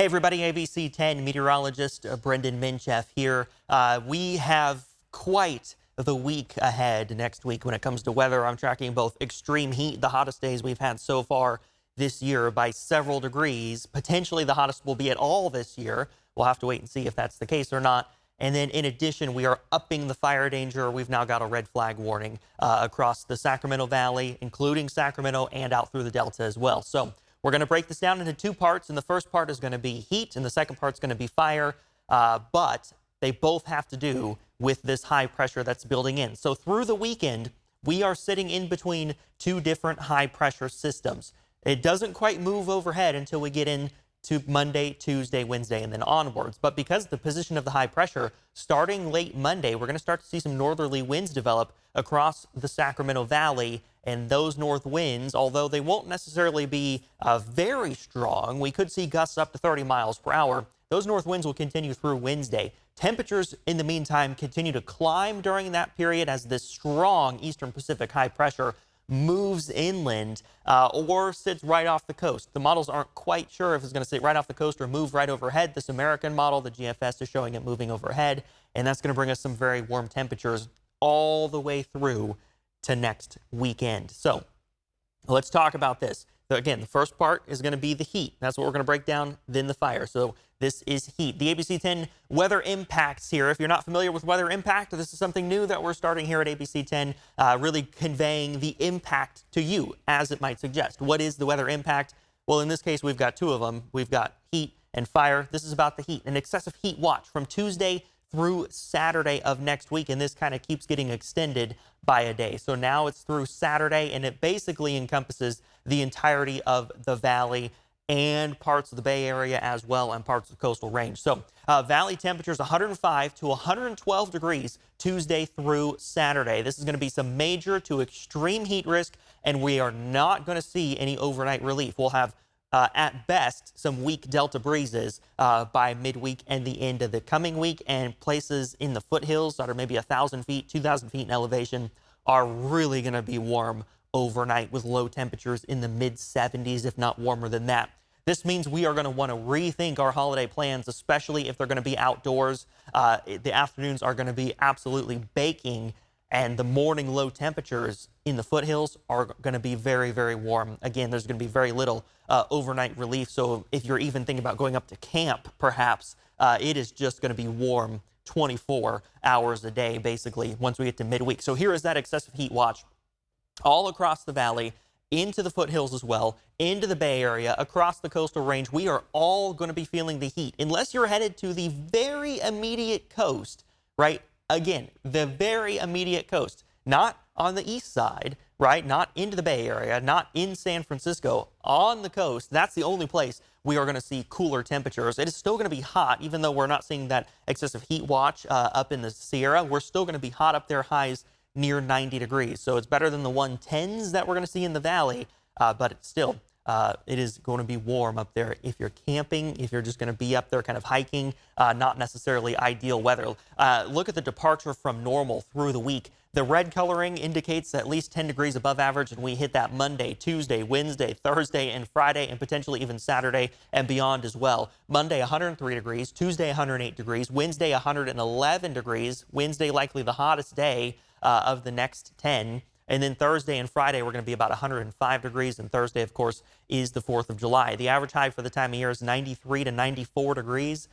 Hey everybody, ABC 10 meteorologist Brendan Minchef here. We have quite the week ahead next week when it comes to weather. I'm tracking both extreme heat, the hottest days we've had so far this year by several degrees. Potentially the hottest will be at all this year. We'll have to wait and see if that's the case or not. And then in addition, we are upping the fire danger. We've now got a red flag warning across the Sacramento Valley, including Sacramento and out through the Delta as well. So we're going to break this down into two parts, and the first part is going to be heat, and the second part is going to be fire, but they both have to do with this high pressure that's building in. So through the weekend, we are sitting in between two different high pressure systems. It doesn't quite move overhead until we get into Monday, Tuesday, Wednesday, and then onwards. But because of the position of the high pressure, starting late Monday, we're going to start to see some northerly winds develop across the Sacramento Valley. And those north winds, although they won't necessarily be very strong, we could see gusts up to 30 miles per hour. Those north winds will continue through Wednesday. Temperatures, in the meantime, continue to climb during that period as this strong eastern Pacific high pressure moves inland or sits right off the coast. The models aren't quite sure if it's going to sit right off the coast or move right overhead. This American model, the GFS, is showing it moving overhead, and that's going to bring us some very warm temperatures all the way through to next weekend. So let's talk about this. So again, the first part is going to be the heat. That's what we're going to break down, then the fire. So this is heat. The ABC 10 weather impacts here. If you're not familiar with weather impact, this is something new that we're starting here at ABC 10, really conveying the impact to you, as it might suggest. What is the weather impact? Well, in this case, we've got two of them. We've got heat and fire. This is about the heat. An excessive heat watch from Tuesday through Saturday of next week, and this kind of keeps getting extended by a day. So now it's through Saturday, and it basically encompasses the entirety of the valley and parts of the Bay Area as well, and parts of the coastal range. So valley temperatures 105 to 112 degrees Tuesday through Saturday. This is going to be some major to extreme heat risk, and we are not going to see any overnight relief. We'll have at best some weak delta breezes by midweek and the end of the coming week, and places in the foothills that are maybe 1,000 feet, 2,000 feet in elevation are really going to be warm overnight with low temperatures in the mid 70s, if not warmer than that. This means we are going to want to rethink our holiday plans, especially if they're going to be outdoors. The afternoons are going to be absolutely baking, and the morning low temperatures in the foothills are going to be very, very warm. Again, there's going to be very little overnight relief. So if you're even thinking about going up to camp, perhaps, it is just going to be warm 24 hours a day, basically, once we get to midweek. So here is that excessive heat watch all across the valley, into the foothills as well, into the Bay Area, across the coastal range. We are all going to be feeling the heat, unless you're headed to the very immediate coast, right? Again, the very immediate coast, not on the east side, right? Not into the Bay Area, not in San Francisco, on the coast. That's the only place we are going to see cooler temperatures. It is still going to be hot, even though we're not seeing that excessive heat watch up in the Sierra. We're still going to be hot up there, highs near 90 degrees. So it's better than the 110s that we're going to see in the valley, but it's still, it is going to be warm up there. If you're camping, if you're just going to be up there kind of hiking, not necessarily ideal weather. Look at the departure from normal through the week. The red coloring indicates at least 10 degrees above average, and we hit that Monday, Tuesday, Wednesday, Thursday, and Friday, and potentially even Saturday and beyond as well. Monday, 103 degrees. Tuesday, 108 degrees. Wednesday, 111 degrees. Wednesday, likely the hottest day of the next 10. And then Thursday and Friday, we're going to be about 105 degrees. And Thursday, of course, is the 4th of July. The average high for the time of year is 93 to 94 degrees.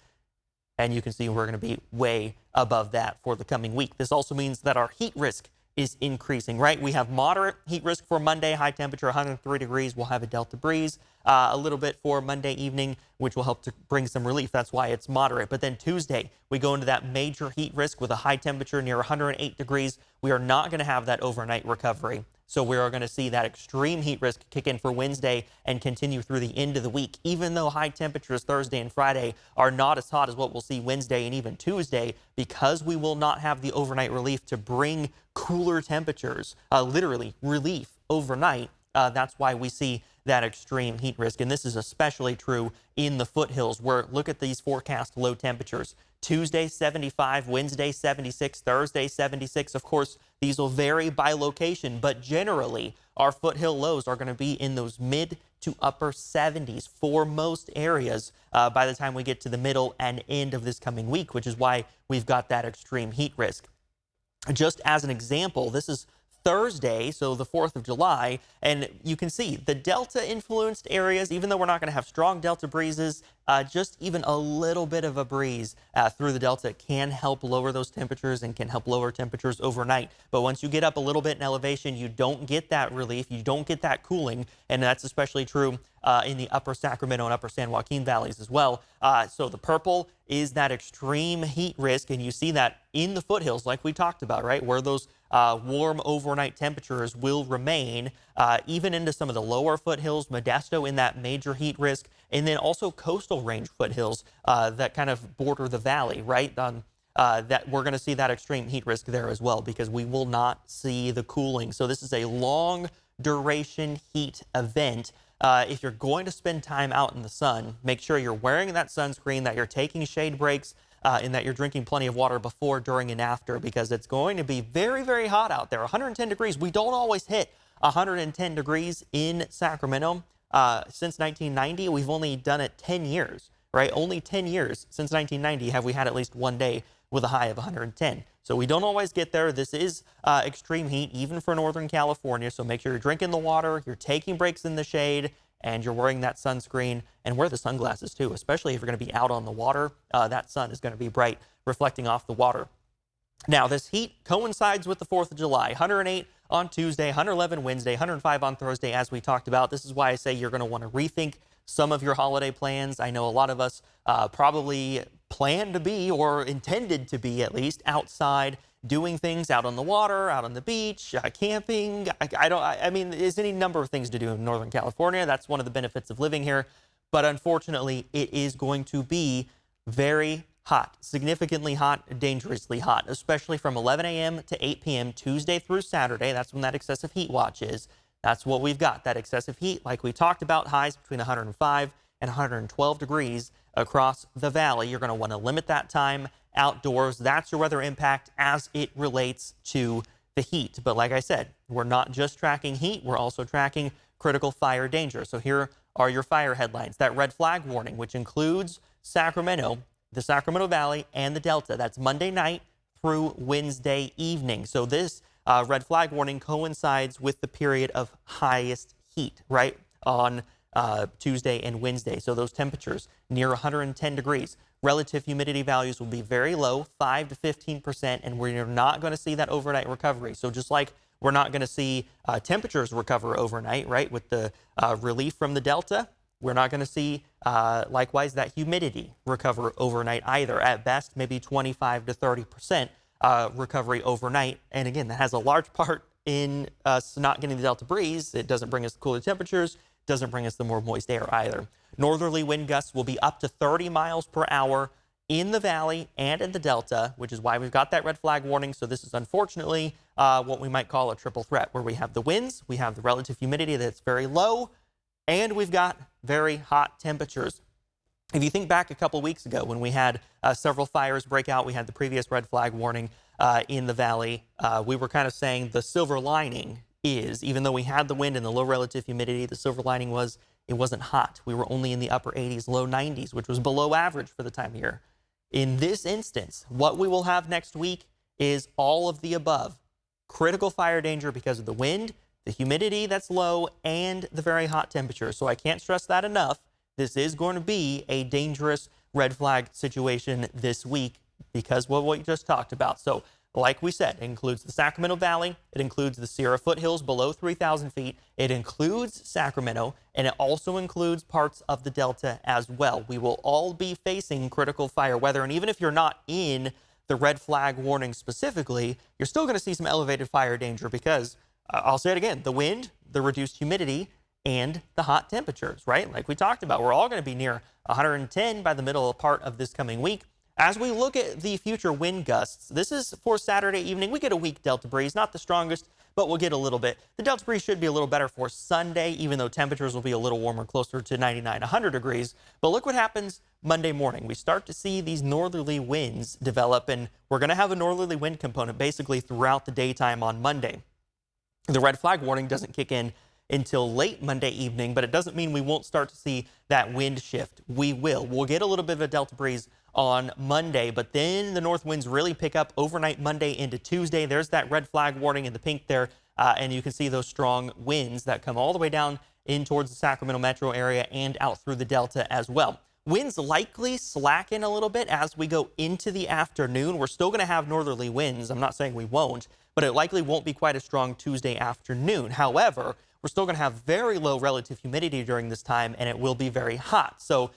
And you can see we're going to be way above that for the coming week. This also means that our heat risk is increasing, right? We have moderate heat risk for Monday, high temperature 103 degrees. We'll have a delta breeze a little bit for Monday evening, which will help to bring some relief. That's why it's moderate. But then Tuesday, we go into that major heat risk with a high temperature near 108 degrees. We are not going to have that overnight recovery. So we are going to see that extreme heat risk kick in for Wednesday and continue through the end of the week. Even though high temperatures Thursday and Friday are not as hot as what we'll see Wednesday and even Tuesday, because we will not have the overnight relief to bring cooler temperatures, literally relief overnight, that's why we see that extreme heat risk. And this is especially true in the foothills, where look at these forecast low temperatures. Tuesday, 75, Wednesday, 76, Thursday, 76. Of course, these will vary by location, but generally our foothill lows are going to be in those mid to upper 70s for most areas by the time we get to the middle and end of this coming week, which is why we've got that extreme heat risk. Just as an example, this is Thursday, so the 4th of July, and you can see the Delta-influenced areas, even though we're not going to have strong Delta breezes, just even a little bit of a breeze through the Delta can help lower those temperatures and can help lower temperatures overnight. But once you get up a little bit in elevation, you don't get that relief, you don't get that cooling, and that's especially true in the upper Sacramento and upper San Joaquin valleys as well. So the purple is that extreme heat risk, and you see that in the foothills like we talked about, right, where those warm overnight temperatures will remain, even into some of the lower foothills, Modesto in that major heat risk, and then also coastal range foothills that kind of border the valley, right? That we're going to see that extreme heat risk there as well, because we will not see the cooling. So this is a long duration heat event. If you're going to spend time out in the sun, make sure you're wearing that sunscreen, that you're taking shade breaks, and that you're drinking plenty of water before, during, and after, because it's going to be very, very hot out there. 110 degrees. We don't always hit 110 degrees in Sacramento. Since 1990, we've only done it 10 years, right? Only 10 years since 1990 have we had at least one day with a high of 110. So we don't always get there. This is extreme heat, even for Northern California. So make sure you're drinking the water, you're taking breaks in the shade, and you're wearing that sunscreen, and wear the sunglasses too, especially if you're going to be out on the water. That sun is going to be bright, reflecting off the water. Now, this heat coincides with the 4th of July. 108 on Tuesday, 111 Wednesday, 105 on Thursday, as we talked about. This is why I say you're going to want to rethink some of your holiday plans. I know a lot of us probably plan to be, or intended to be at least, outside doing things out on the water, out on the beach, camping. I mean, there's any number of things to do in Northern California. That's one of the benefits of living here. But unfortunately, it is going to be very hot, significantly hot, dangerously hot, especially from 11 a.m. to 8 p.m. Tuesday through Saturday. That's when that excessive heat watch is. That's what we've got, that excessive heat. Like we talked about, highs between 105 and 112 degrees across the valley. You're going to want to limit that time outdoors. That's your weather impact as it relates to the heat. But like I said, we're not just tracking heat, we're also tracking critical fire danger. So here are your fire headlines. That red flag warning, which includes Sacramento, the Sacramento Valley, and the Delta. That's Monday night through Wednesday evening. So this red flag warning coincides with the period of highest heat, right, on Tuesday and Wednesday. So those temperatures near 110 degrees. Relative humidity values will be very low, 5 to 15%, and we're not going to see that overnight recovery. So just like we're not going to see temperatures recover overnight, right, with the relief from the Delta, we're not going to see, likewise, that humidity recover overnight either. At best, maybe 25 to 30% recovery overnight. And again, that has a large part in us not getting the Delta breeze. It doesn't bring us cooler temperatures, doesn't bring us the more moist air either. Northerly wind gusts will be up to 30 miles per hour in the valley and in the Delta, which is why we've got that red flag warning. So this is unfortunately what we might call a triple threat, where we have the winds, we have the relative humidity that's very low, and we've got very hot temperatures. If you think back a couple weeks ago when we had several fires break out, we had the previous red flag warning in the valley. We were kind of saying the silver lining is, even though we had the wind and the low relative humidity, the silver lining was it wasn't hot. We were only in the upper 80s, low 90s, which was below average for the time of year. In this instance, what we will have next week is all of the above. Critical fire danger because of the wind, the humidity that's low, and the very hot temperature. So I can't stress that enough. This is going to be a dangerous red flag situation this week because of what we just talked about. So like we said, it includes the Sacramento Valley, it includes the Sierra foothills below 3,000 feet, it includes Sacramento, and it also includes parts of the Delta as well. We will all be facing critical fire weather, and even if you're not in the red flag warning specifically, you're still going to see some elevated fire danger because, I'll say it again, the wind, the reduced humidity, and the hot temperatures, right? Like we talked about, we're all going to be near 110 by the middle part of this coming week. As we look at the future wind gusts, this is for Saturday evening. We get a weak Delta breeze, not the strongest, but we'll get a little bit. The Delta breeze should be a little better for Sunday, even though temperatures will be a little warmer, closer to 99, 100 degrees. But look what happens Monday morning. We start to see these northerly winds develop, and we're going to have a northerly wind component basically throughout the daytime on Monday. The red flag warning doesn't kick in until late Monday evening, but it doesn't mean we won't start to see that wind shift. We will. We'll get a little bit of a delta breeze on Monday, but then the north winds really pick up overnight Monday into Tuesday. There's that red flag warning in the pink there, and you can see those strong winds that come all the way down in towards the Sacramento metro area and out through the Delta as well. Winds likely slacken a little bit as we go into the afternoon. We're still going to have northerly winds. I'm not saying we won't, but it likely won't be quite as strong Tuesday afternoon. However, we're still going to have very low relative humidity during this time, and it will be very hot. So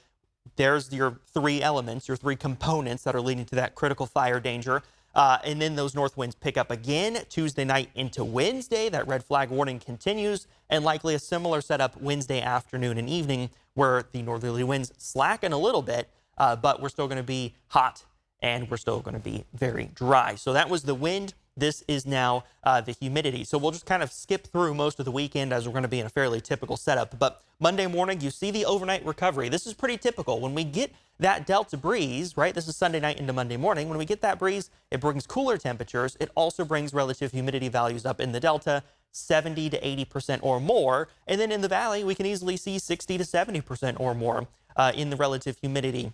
there's your three elements, your three components that are leading to that critical fire danger. And then those north winds pick up again Tuesday night into Wednesday. That red flag warning continues, and likely a similar setup Wednesday afternoon and evening where the northerly winds slacken a little bit, but we're still going to be hot and we're still going to be very dry. So that was the wind. This is now the humidity. So we'll just kind of skip through most of the weekend as we're going to be in a fairly typical setup. But Monday morning, you see the overnight recovery. This is pretty typical. When we get that delta breeze, right, this is Sunday night into Monday morning. When we get that breeze, it brings cooler temperatures. It also brings relative humidity values up in the Delta, 70 to 80% or more. And then in the valley, we can easily see 60 to 70% or more in the relative humidity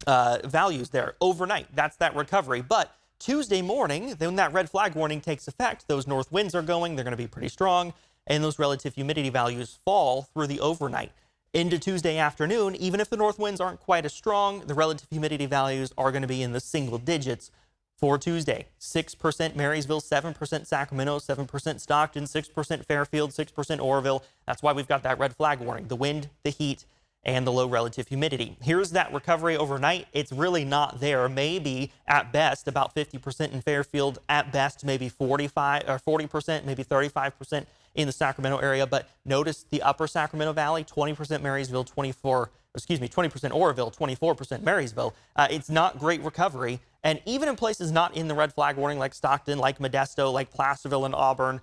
values there overnight. That's that recovery. But Tuesday morning, then that red flag warning takes effect. Those north winds are going. They're going to be pretty strong, and those relative humidity values fall through the overnight. Into Tuesday afternoon, even if the north winds aren't quite as strong, the relative humidity values are going to be in the single digits for Tuesday. 6% Marysville, 7% Sacramento, 7% Stockton, 6% Fairfield, 6% Oroville. That's why we've got that red flag warning. The wind, the heat, and the low relative humidity. Here's that recovery overnight. It's really not there. Maybe at best about 50% in Fairfield, at best maybe 45 or 40%, maybe 35% in the Sacramento area. But notice the upper Sacramento Valley, 20% Marysville, 20% Oroville, 24% Marysville. It's not great recovery. And even in places not in the red flag warning like Stockton, like Modesto, like Placerville and Auburn,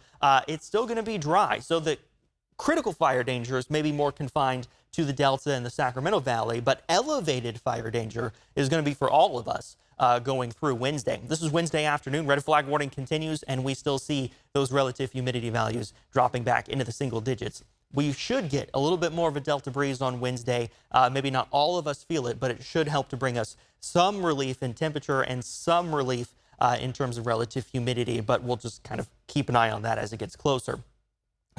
it's still going to be dry. So the critical fire danger is maybe more confined to the Delta and the Sacramento Valley, but elevated fire danger is going to be for all of us going through Wednesday. This is Wednesday afternoon. Red flag warning continues, and we still see those relative humidity values dropping back into the single digits. We should get a little bit more of a delta breeze on Wednesday. Maybe not all of us feel it, but it should help to bring us some relief in temperature and some relief in terms of relative humidity, but we'll just kind of keep an eye on that as it gets closer.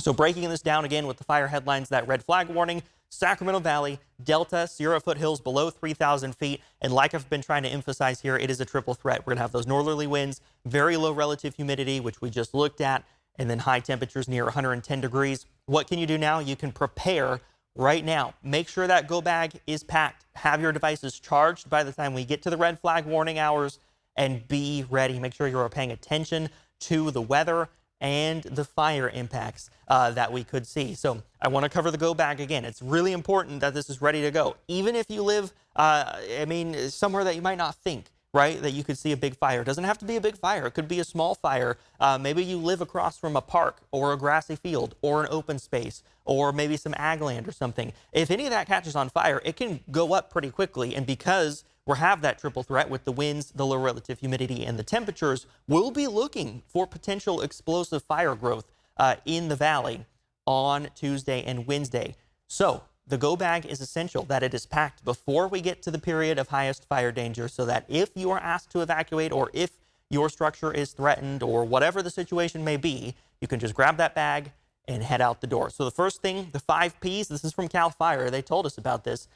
So breaking this down again with the fire headlines, that red flag warning, Sacramento Valley, Delta, Sierra foothills below 3,000 feet. And like I've been trying to emphasize here, it is a triple threat. We're going to have those northerly winds, very low relative humidity, which we just looked at, and then high temperatures near 110 degrees. What can you do now? You can prepare right now. Make sure that go bag is packed. Have your devices charged by the time we get to the red flag warning hours, and be ready. Make sure you're paying attention to the weather and the fire impacts that we could see. So I want to cover the go bag again. It's really important that this is ready to go. Even if you live, somewhere that you might not think, right, that you could see a big fire. It doesn't have to be a big fire. It could be a small fire. Maybe you live across from a park or a grassy field or an open space or maybe some ag land or something. If any of that catches on fire, it can go up pretty quickly. And because we have that triple threat with the winds, the low relative humidity, and the temperatures, we'll be looking for potential explosive fire growth in the valley on Tuesday and Wednesday. So the go bag is essential that it is packed before we get to the period of highest fire danger, so that if you are asked to evacuate or if your structure is threatened or whatever the situation may be, you can just grab that bag and head out the door. So the first thing, the 5 Ps, this is from CAL FIRE. They told us about this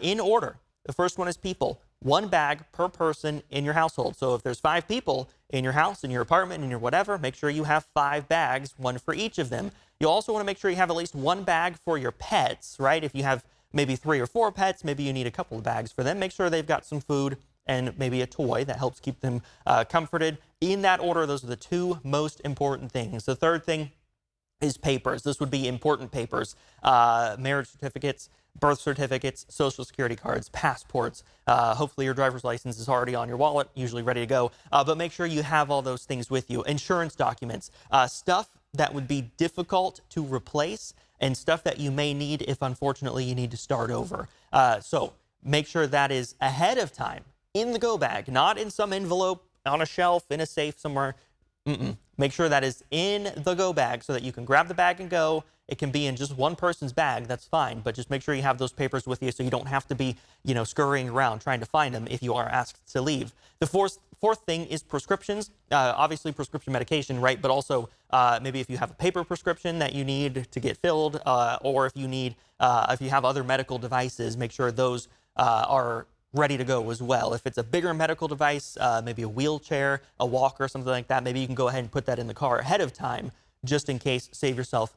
in order. The first one is people. 1 bag per person in your household. So if there's 5 people in your house, in your apartment, in your whatever, make sure you have 5 bags, 1 for each of them. You also want to make sure you have at least 1 bag for your pets, right? If you have maybe 3 or 4 pets, maybe you need a couple of bags for them. Make sure they've got some food and maybe a toy that helps keep them comforted. In that order, those are the 2 most important things. The third thing is papers. This would be important papers, marriage certificates, birth certificates, social security cards, passports. Hopefully your driver's license is already on your wallet, usually ready to go. But make sure you have all those things with you. Insurance documents, stuff that would be difficult to replace, and stuff that you may need if unfortunately you need to start over. So make sure that is ahead of time in the go bag, not in some envelope on a shelf in a safe somewhere. Make sure that is in the go bag so that you can grab the bag and go, it can be in just one person's bag. That's fine, but just make sure you have those papers with you so you don't have to be, scurrying around trying to find them if you are asked to leave. The fourth thing is prescriptions. Obviously prescription medication, right? But also maybe if you have a paper prescription that you need to get filled, or if you have other medical devices, make sure those are ready to go as well. If it's a bigger medical device, maybe a wheelchair, a walker, something like that, maybe you can go ahead and put that in the car ahead of time, just in case. Save yourself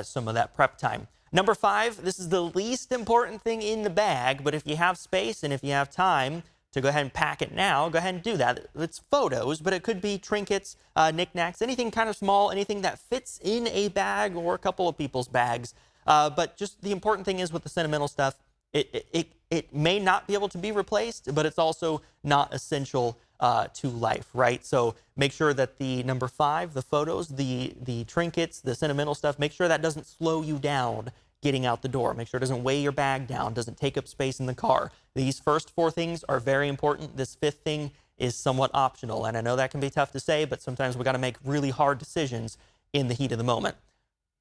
some of that prep time. Number 5, this is the least important thing in the bag, but if you have space and if you have time to go ahead and pack it now, go ahead and do that. It's photos, but it could be trinkets, knickknacks, anything kind of small, anything that fits in a bag or a couple of people's bags. But just the important thing is with the sentimental stuff, it may not be able to be replaced, but it's also not essential to life, right? So make sure that the number 5, the photos, the trinkets, the sentimental stuff, make sure that doesn't slow you down getting out the door. Make sure it doesn't weigh your bag down, doesn't take up space in the car. These first 4 things are very important. This 5th thing is somewhat optional, and I know that can be tough to say, but sometimes we got to make really hard decisions in the heat of the moment.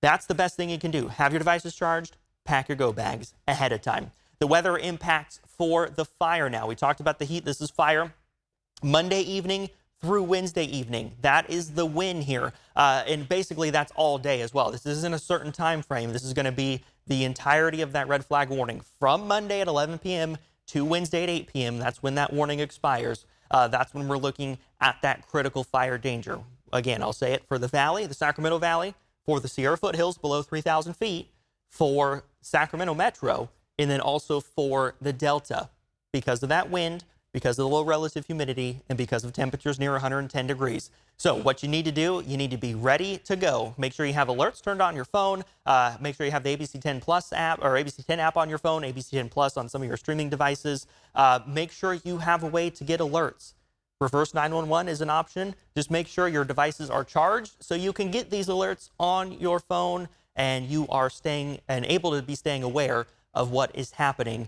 That's the best thing you can do. Have your devices charged, pack your go bags ahead of time. The weather impacts for the fire now. We talked about the heat. This is fire Monday evening through Wednesday evening. That is the win here. And basically that's all day as well. This isn't a certain time frame. This is going to be the entirety of that red flag warning from Monday at 11 p.m. to Wednesday at 8 p.m. That's when that warning expires. That's when we're looking at that critical fire danger. Again, I'll say it for the valley, the Sacramento Valley, for the Sierra foothills below 3,000 feet, for Sacramento Metro, and then also for the Delta, because of that wind, because of the low relative humidity, and because of temperatures near 110 degrees. So what you need to do, you need to be ready to go. Make sure you have alerts turned on your phone. Make sure you have the ABC 10 Plus app or ABC 10 app on your phone, ABC 10 Plus on some of your streaming devices. Make sure you have a way to get alerts. Reverse 911 is an option. Just make sure your devices are charged so you can get these alerts on your phone and you are able to be staying aware of what is happening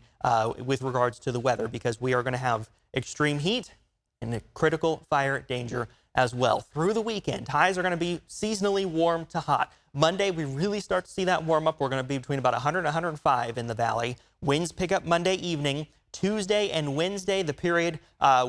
with regards to the weather, because we are going to have extreme heat and a critical fire danger as well. Through the weekend, highs are going to be seasonally warm to hot. Monday, we really start to see that warm up. We're going to be between about 100 and 105 in the valley. Winds pick up Monday evening. Tuesday and Wednesday, the period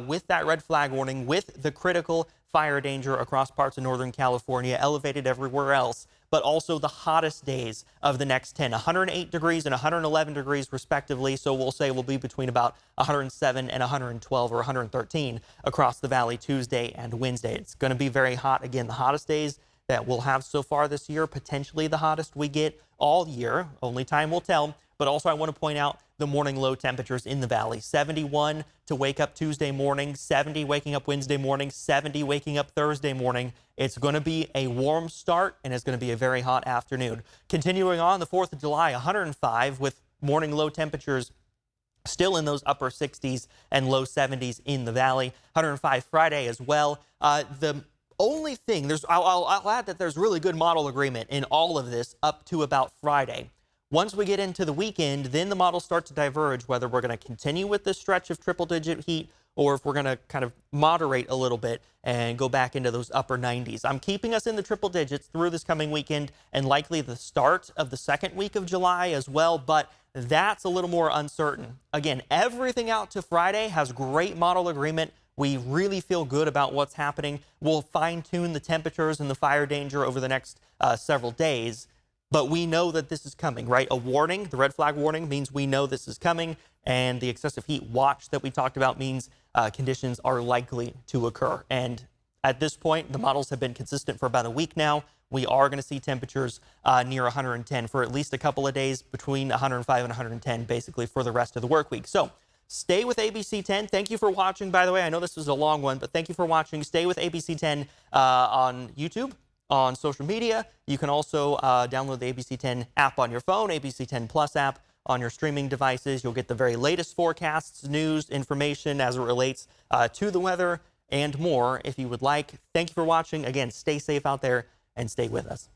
with that red flag warning, with the critical fire danger across parts of Northern California, elevated everywhere else, but also the hottest days of the next 10, 108 degrees and 111 degrees respectively. So we'll say we'll be between about 107 and 112 or 113 across the valley Tuesday and Wednesday. It's going to be very hot. Again, the hottest days that we'll have so far this year, potentially the hottest we get all year. Only time will tell. But also I want to point out the morning low temperatures in the valley. 71 to wake up Tuesday morning, 70 waking up Wednesday morning, 70 waking up Thursday morning. It's going to be a warm start, and it's going to be a very hot afternoon. Continuing on, the 4th of July, 105 with morning low temperatures still in those upper 60s and low 70s in the valley. 105 Friday as well. The only thing, I'll add that there's really good model agreement in all of this up to about Friday. Once we get into the weekend, then the models start to diverge whether we're going to continue with this stretch of triple-digit heat or if we're going to kind of moderate a little bit and go back into those upper 90s. I'm keeping us in the triple digits through this coming weekend and likely the start of the second week of July as well, but that's a little more uncertain. Again, everything out to Friday has great model agreement. We really feel good about what's happening. We'll fine-tune the temperatures and the fire danger over the next several days. But we know that this is coming, right? A warning, the red flag warning, means we know this is coming, and the excessive heat watch that we talked about means conditions are likely to occur. And at this point, the models have been consistent for about a week now. We are going to see temperatures near 110 for at least a couple of days, between 105 and 110, basically, for the rest of the work week. So stay with ABC 10. Thank you for watching, by the way. I know this was a long one, but thank you for watching. Stay with ABC 10 on YouTube, on social media. You can also download the ABC 10 app on your phone, ABC 10 Plus app on your streaming devices. You'll get the very latest forecasts, news, information as it relates to the weather and more if you would like. Thank you for watching. Again, stay safe out there and stay with us.